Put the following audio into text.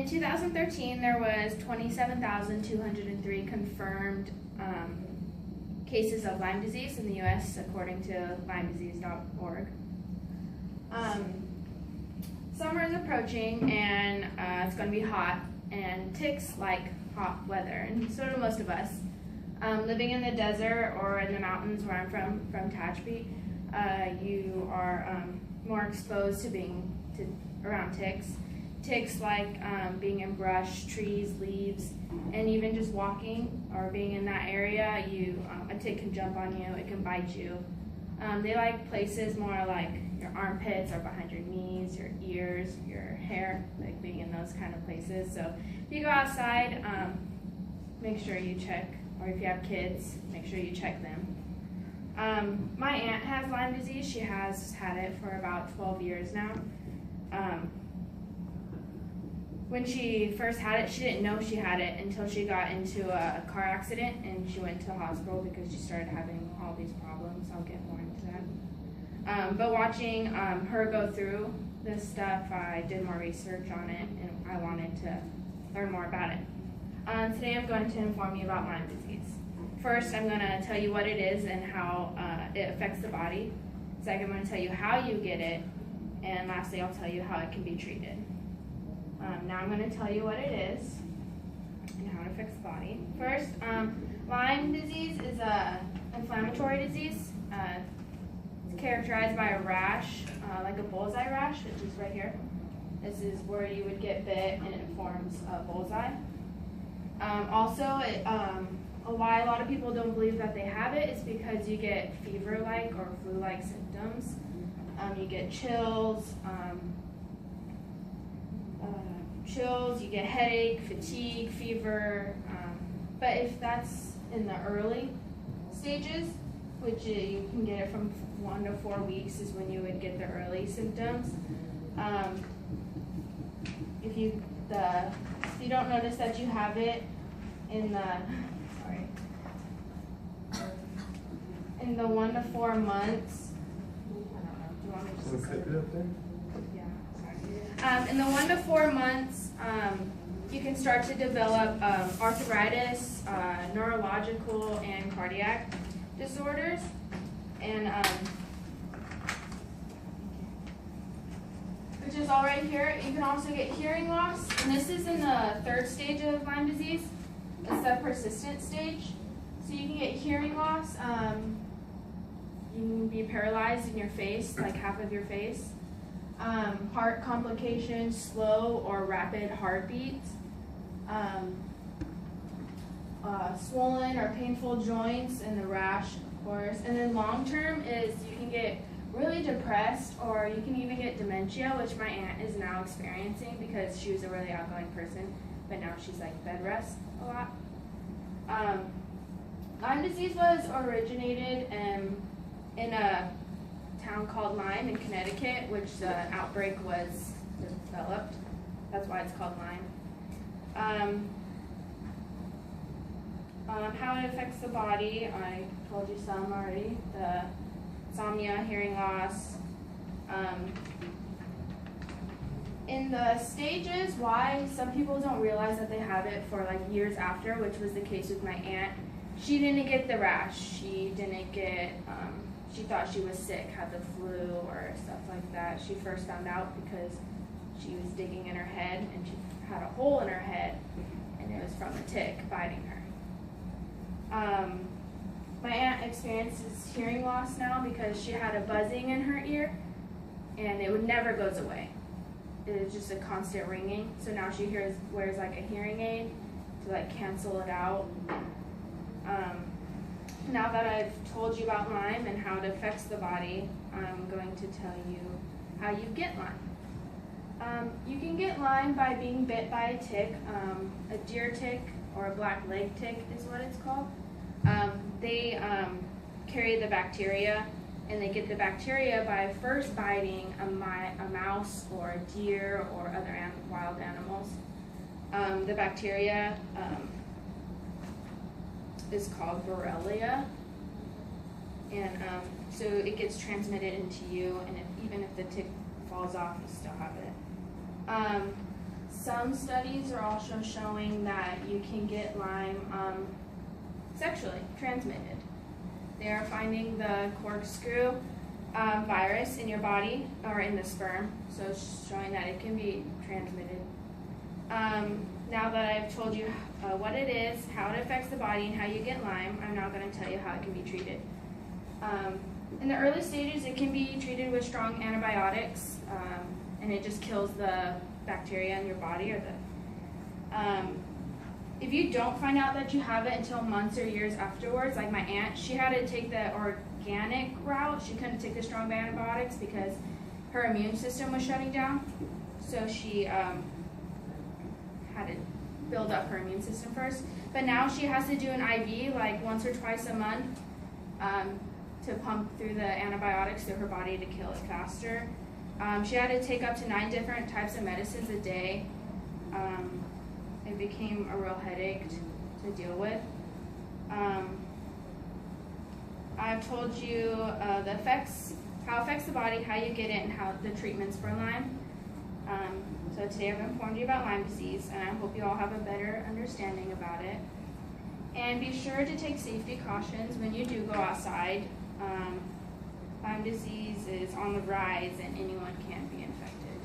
In 2013, there was 27,203 confirmed cases of Lyme disease in the U.S., according to LymeDisease.org. Summer is approaching, and it's going to be hot, and ticks like hot weather, and so do most of us. Living in the desert or in the mountains where I'm from Tehachapi, you are more exposed to being around ticks. Ticks like being in brush, trees, leaves, and even just walking or being in that area, a tick can jump on you, it can bite you. They like places more like your armpits or behind your knees, your ears, your hair, like being in those kind of places. So if you go outside, make sure you check, or if you have kids, make sure you check them. My aunt has Lyme disease. She has had it for about 12 years now. When she first had it, she didn't know she had it until she got into a car accident and she went to the hospital because she started having all these problems. I'll get more into that. But watching her go through this stuff, I did more research on it and I wanted to learn more about it. Today I'm going to inform you about Lyme disease. First, I'm going to tell you what it is and how it affects the body. Second, I'm going to tell you how you get it. And lastly, I'll tell you how it can be treated. Now I'm going to tell you what it is and how it affects the body. First, Lyme disease is an inflammatory disease. It's characterized by a rash, like a bullseye rash, which is right here. This is where you would get bit and it forms a bullseye. Why a lot of people don't believe that they have it is because you get fever-like or flu-like symptoms. You get chills, you get headache, fatigue, fever. But if that's in the early stages, which you can get it from 1 to 4 weeks is when you would get the early symptoms. If you don't notice that you have it in the 1 to 4 months. Do you want me to just cut it up there? In the 1 to 4 months, you can start to develop arthritis, neurological, and cardiac disorders. And which is all right here. You can also get hearing loss, and this is in the 3rd stage of Lyme disease. It's the persistent stage. So you can get hearing loss. You can be paralyzed in your face, like half of your face. Heart complications, slow or rapid heartbeats, swollen or painful joints, and the rash, of course. And then long term is you can get really depressed, or you can even get dementia, which my aunt is now experiencing because she was a really outgoing person, but now she's like bed rest a lot. Lyme disease was originated in a town called Lyme in Connecticut, which the outbreak was developed. That's why it's called Lyme. How it affects the body, I told you some already. The insomnia, hearing loss. In the stages, why some people don't realize that they have it for like years after, which was the case with my aunt. She didn't get the rash. She didn't get, she thought she was sick, had the flu or stuff like that. She first found out because she was digging in her head and she had a hole in her head and it was from a tick biting her. My aunt experiences hearing loss now because she had a buzzing in her ear and it never goes away. It is just a constant ringing. So now she wears like a hearing aid to like cancel it out. Now that I've told you about Lyme and how it affects the body, I'm going to tell you how you get Lyme. You can get Lyme by being bit by a tick. A deer tick or a black leg tick is what it's called. They carry the bacteria, and they get the bacteria by first biting a mouse or a deer or other wild animals. The bacteria is called Borrelia, and so it gets transmitted into you, and even if the tick falls off, you still have it. Some studies are also showing that you can get Lyme sexually transmitted. They are finding the corkscrew virus in your body or in the sperm, so it's showing that it can be transmitted. Now that I've told you what it is, how it affects the body, and how you get Lyme, I'm now going to tell you how it can be treated. In the early stages, it can be treated with strong antibiotics, and it just kills the bacteria in your body. Or if you don't find out that you have it until months or years afterwards, like my aunt, she had to take the organic route. She couldn't take the strong antibiotics because her immune system was shutting down. So she had to build up her immune system first. But now she has to do an IV like once or twice a month to pump through the antibiotics through her body to kill it faster. She had to take up to 9 different types of medicines a day. It became a real headache to deal with. I've told you how it affects the body, how you get it, and how the treatments for Lyme. So today I've informed you about Lyme disease, and I hope you all have a better understanding about it. And be sure to take safety cautions when you do go outside. Lyme disease is on the rise, and anyone can be infected.